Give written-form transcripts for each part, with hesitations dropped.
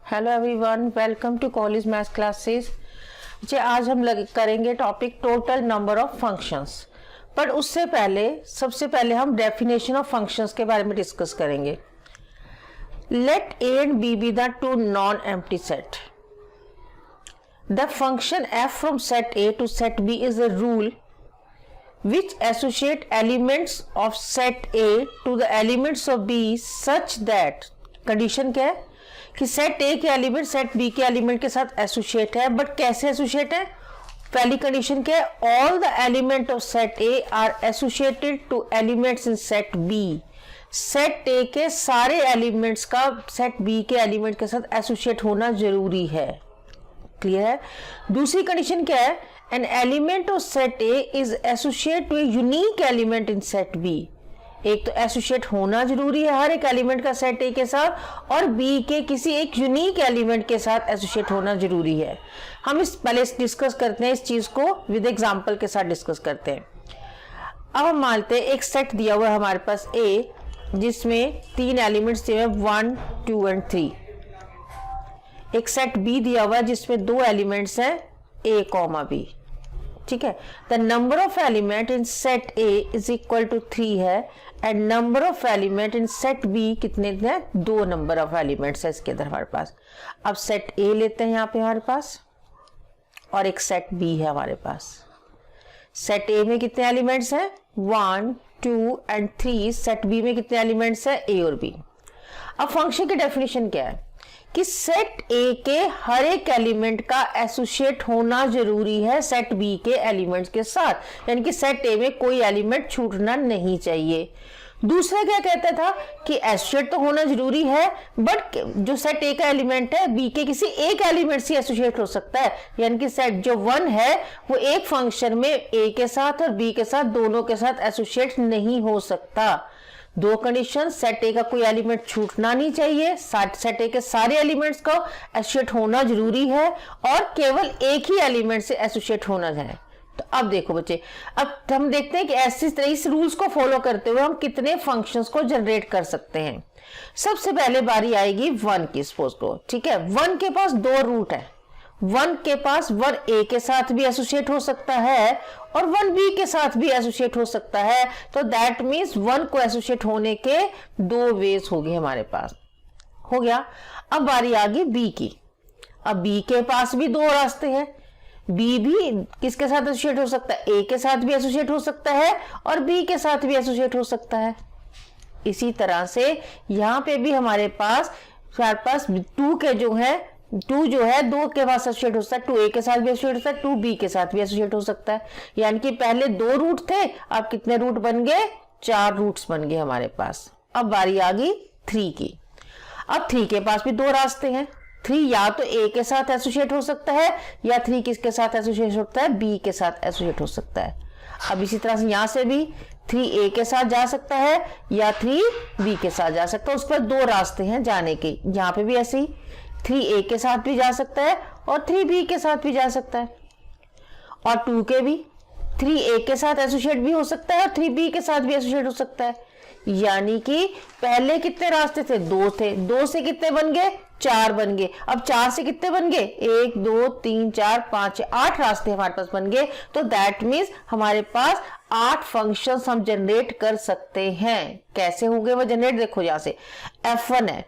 Hello everyone, welcome to college maths classes. आज हम करेंगे topic total number of functions. पर उससे पहले सबसे पहले हम डेफिनेशन ऑफ फंक्शंस के बारे में डिस्कस करेंगे। Let A and B be the two non empty set. The function F from set A to set B is a rule which associate elements of set A to the elements of B such that condition क्या है कि set A के element set B के element के साथ associate है। But कैसे associate है? पहली कंडीशन क्या है? All the element of set A are associated to elements in set B। Set A के सारे एलिमेंट्स का सेट B के एलिमेंट के साथ एसोसिएट होना जरूरी है। क्लियर है? दूसरी कंडीशन क्या है? An element of set A is associated to a unique element in set B। एक तो एसोसिएट होना जरूरी है हर एक एलिमेंट का सेट A के साथ, और B के किसी एक यूनिक एलिमेंट के साथ एसोसिएट होना जरूरी है। हम इस पहले डिस्कस करते हैं, इस चीज को विद एग्जांपल के साथ डिस्कस करते हैं। अब हम मानते हैं एक सेट दिया हुआ है हमारे पास A, जिसमें 3 एलिमेंट्स दिए हुए 1, 2 एंड 3। एक सेट B दिया हुआ है जिसमें 2 एलिमेंट्स हैं A, B। ठीक है। The number of element in set A is equal to 3 है, and number of element in set B कितने हैं? 2 नंबर ऑफ एलिमेंट्स है इसके अंदर हमारे पास। अब सेट A लेते हैं यहाँ पे हमारे पास, और एक सेट B है हमारे पास। सेट A में कितने एलिमेंट्स हैं? 1, 2 एंड 3। सेट B में कितने एलिमेंट्स हैं? A और B। अब फंक्शन की डेफिनेशन क्या है कि सेट A के हर एक एलिमेंट का एसोसिएट होना जरूरी है सेट B के एलिमेंट्स के साथ, यानी कि सेट A में कोई एलिमेंट छूटना नहीं चाहिए। दूसरा क्या कहता था कि एसोसिएट तो होना जरूरी है, बट जो सेट A का एलिमेंट है B के किसी एक एलिमेंट से एसोसिएट हो सकता है, यानी कि सेट जो 1 है वो एक फंक्शन में A के साथ और B के साथ दोनों के साथ एसोसिएट नहीं हो सकता। 2 कंडीशन, सेट A का कोई एलिमेंट छूटना नहीं चाहिए, सेट A के सारे एलिमेंट्स को एसोसिएट होना जरूरी है, और केवल एक ही एलिमेंट से एसोसिएट होना है। तो अब देखो बच्चे, अब हम देखते हैं कि ऐसी तरह इस रूल्स को फॉलो करते हुए हम कितने फंक्शंस को जनरेट कर सकते हैं। सबसे पहले बारी आएगी 1 की, सपोज को। ठीक है, 1 के पास 2 रूट है। 1 के पास 1A के साथ भी एसोसिएट हो सकता है और 1B के साथ भी एसोसिएट हो सकता है। तो दैट मीन्स 1 को एसोसिएट होने के 2 वेज हो गए हमारे पास। हो गया। अब बारी आ गई B की। अब B के पास भी 2 रास्ते हैं। B भी किसके साथ एसोसिएट हो सकता है? A के साथ भी एसोसिएट हो सकता है और B के साथ भी एसोसिएट हो सकता है। इसी तरह से यहाँ पे भी हमारे पास 2 के जो है 2 जो है 2 के पास एसोसिएट हो सकता है, 2A के साथ भी एसोसिएट हो सकता है, 2B के साथ भी एसोसिएट हो सकता है। यानी कि पहले 2 रूट थे, अब कितने रूट बन गए? 4 रूट्स बन गए हमारे पास। अब बारी आ गई 3 की। अब 3 के पास भी 2 रास्ते हैं। 3 या तो A के साथ एसोसिएट हो सकता है, या 3 किसके साथ एसोसिएट हो सकता है? B के साथ एसोसिएट हो सकता है। अब इसी तरह से यहाँ से भी 3A के साथ जा सकता है या 3B के साथ जा सकता है। उस पर 2 रास्ते हैं जाने के। यहाँ पे भी ऐसे ही 3A के साथ भी जा सकता है और 3B के साथ भी जा सकता है। और 2 के भी 3A के साथ एसोसिएट भी हो सकता है और 3B के साथ भी एसोसिएट हो सकता है। यानी कि पहले कितने रास्ते थे? 2 थे। 2 से कितने बन गए? 4 बन गए। अब 4 से कितने बन गए? 1, 2, 3, 4, 5, 8 रास्ते हमारे पास बन गए। तो दैट मीन्स हमारे पास 8 फंक्शंस हम जनरेट कर सकते हैं। कैसे होंगे वो जनरेट? देखो यहां से F1 है।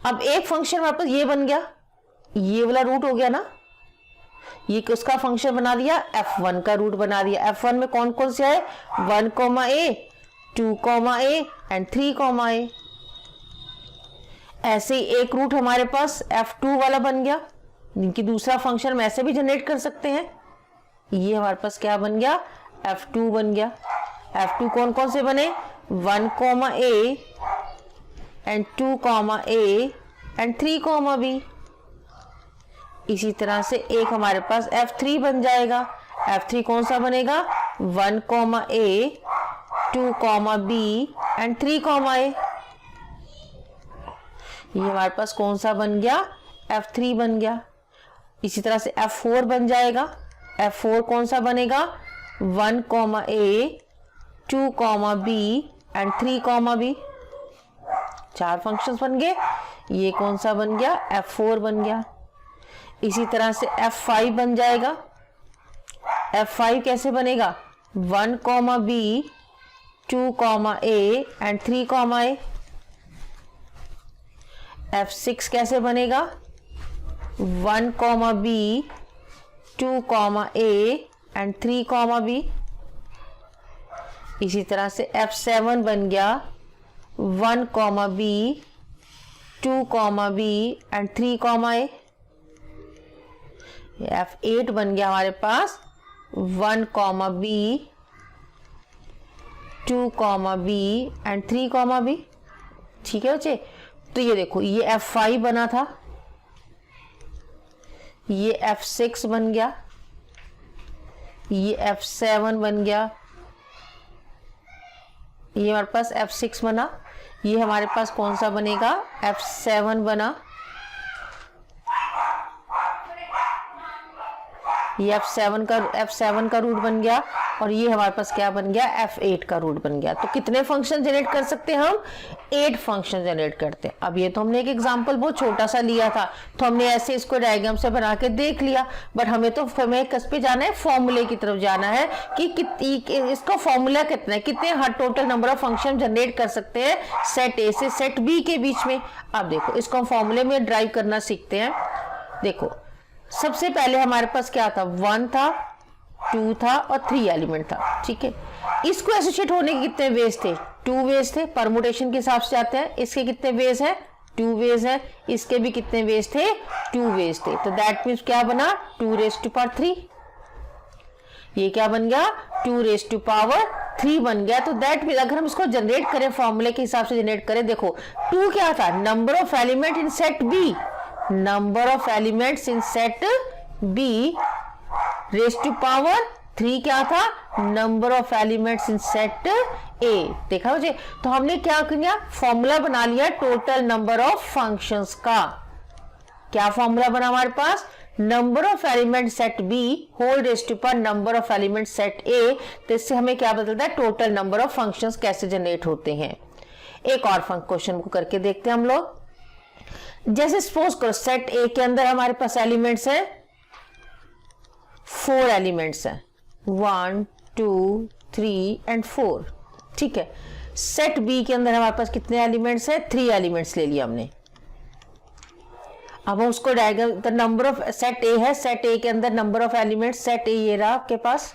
अब एक फंक्शन हमारे पास ये बन गया, ये वाला रूट हो गया ना, ये किसका फंक्शन बना दिया? F1 का रूट बना दिया। F1 में कौन कौन से आए? 1, A, 2, A एंड 3, A। ऐसे ही एक रूट हमारे पास F2 वाला बन गया, जिनकी दूसरा फंक्शन हम ऐसे भी जनरेट कर सकते हैं। ये हमारे पास क्या बन गया? F2 बन गया। F2 कौन कौन से बने? 1, A and 2, A and 3, B। इसी तरह से एक हमारे पास F3 बन जाएगा। F3 कौन सा बनेगा? 1, A, 2, B एंड 3, A। ये हमारे पास कौन सा बन गया? F3 बन गया। इसी तरह से F4 बन जाएगा। F4 कौन सा बनेगा? 1, A, 2, B and 3, B। 4 functions बन गए। ये कौन सा बन गया, F4 बन गया। इसी तरह से F5 बन जाएगा। F5 कैसे बनेगा, 1, B 2, A and 3, A। F6 कैसे बनेगा, 1, B 2, A एंड 3, B। इसी तरह से F7 बन गया 1, B 2, B and 3, A। F8 बन गया हमारे पास 1, B 2, B एंड 3, B। ठीक है बच्चे, तो ये देखो ये F5 बना था, ये F6 बन गया, ये F7 बन गया, ये हमारे पास F6 बना, ये हमारे पास कौन सा बनेगा, F7 बना, ये F7 का रूट बन गया, और ये हमारे पास क्या बन गया, F8 का रूट बन गया। तो कितने फंक्शन जनरेट कर सकते हैं हम, 8 फंक्शन जनरेट करते हैं। अब ये तो हमने एक एग्जांपल बहुत छोटा सा लिया था, तो हमने ऐसे इसको डायग्राम से बना के देख लिया, बट हमें किस पे जाना है, फॉर्मूले की तरफ जाना है कि इसका फॉर्मूला कितना है, कितने हर total number of function generate कर सकते हैं सेट ए से सेट बी के बीच में। अब देखो इसको हम फॉर्मूले में ड्राइव करना सीखते हैं। देखो सबसे पहले हमारे पास क्या था, 1 था, 2 था और 3 एलिमेंट था। ठीक है, इसको एसोसिएट होने के कितने वेज थे, 2 वेज थे। परमुटेशन के हिसाब से आते हैं, इसके कितने वेज हैं, 2 वेज हैं, इसके भी कितने वेज थे, 2 वेज थे। तो दैट मीन्स क्या बना, 2⁻3। ये क्या बन गया, 2⁻3 बन गया। तो दैट मीन्स अगर हम इसको जनरेट करें, फॉर्मूले के हिसाब से जनरेट करें, देखो 2 क्या था, number of element in set B, number of elements in set B, ⁻3 क्या था, number of elements in set A. देखा मुझे, तो हमने क्या किया, फॉर्मूला बना लिया टोटल नंबर ऑफ फंक्शंस का। क्या फॉर्मूला बना हमारे पास, number of element set B whole raise to power number of element set A. तो इससे हमें क्या बदलता है, टोटल नंबर ऑफ फंक्शंस कैसे जनरेट होते हैं। एक और क्वेश्चन को करके देखते हैं हम लोग। जैसे सपोज करो सेट ए के अंदर हमारे पास एलिमेंट्स है, 4 एलिमेंट्स हैं, 1, 2, 3 एंड 4। ठीक है, सेट बी के अंदर हमारे पास कितने एलिमेंट्स हैं, 3 एलिमेंट्स ले लिया हमने। अब हम उसको diagram, the number of set ए है, सेट ए के अंदर number of elements, set A ये रहा आपके पास,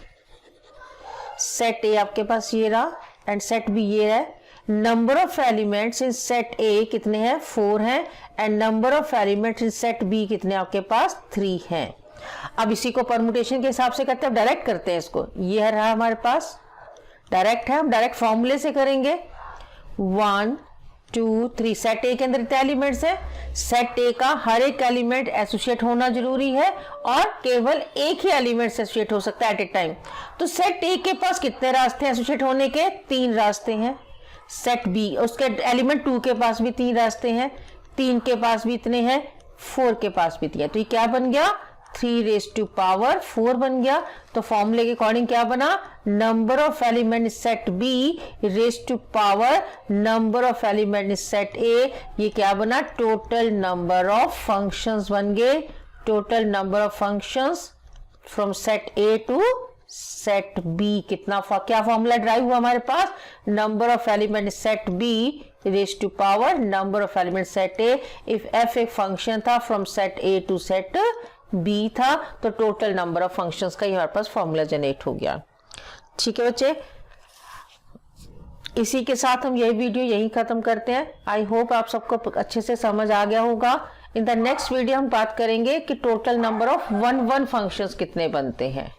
सेट ए आपके पास ये रहा, एंड सेट बी ये है। Number of elements in set A कितने हैं, 4 हैं, and number of elements in set B कितने आपके पास, 3 हैं। अब इसी को परमुटेशन के हिसाब से करते हैं, डायरेक्ट करते हैं इसको। ये रहा हमारे पास, डायरेक्ट है, हम डायरेक्ट फॉर्मूले से करेंगे। 1, 2, 3, सेट ए के अंदर इतने एलिमेंट्स हैं, सेट ए का हर एक एलिमेंट एसोसिएट होना जरूरी है, और केवल एक ही एलिमेंट एसोसिएट हो सकता है एट ए टाइम। तो सेट ए के पास कितने रास्ते हैं एसोसिएट होने के, 3 रास्ते हैं। सेट बी, उसके एलिमेंट 2 के पास भी 3 रास्ते हैं, 3 के पास भी इतने हैं, 4 के पास भी 3 है। तो ये क्या बन गया, 3⁻4 बन गया। तो फॉर्मूले के अकॉर्डिंग क्या बना, number of element set B raise to power number of element set A. ये क्या बना, टोटल नंबर ऑफ फंक्शंस बन गए। Total number of functions from set A to set B. कितना क्या फॉर्मूला ड्राइव हुआ हमारे पास, number of element set B raise to power number of element set A. If F एक function था from set A to set B था, तो total number of functions का हमारे पास फॉर्मूला जनरेट हो गया। ठीक है बच्चे, इसी के साथ हम यही वीडियो यहीं खत्म करते हैं। आई होप आप सबको अच्छे से समझ आ गया होगा। इन द नेक्स्ट वीडियो हम बात करेंगे कि टोटल नंबर ऑफ 1 फंक्शंस कितने बनते हैं।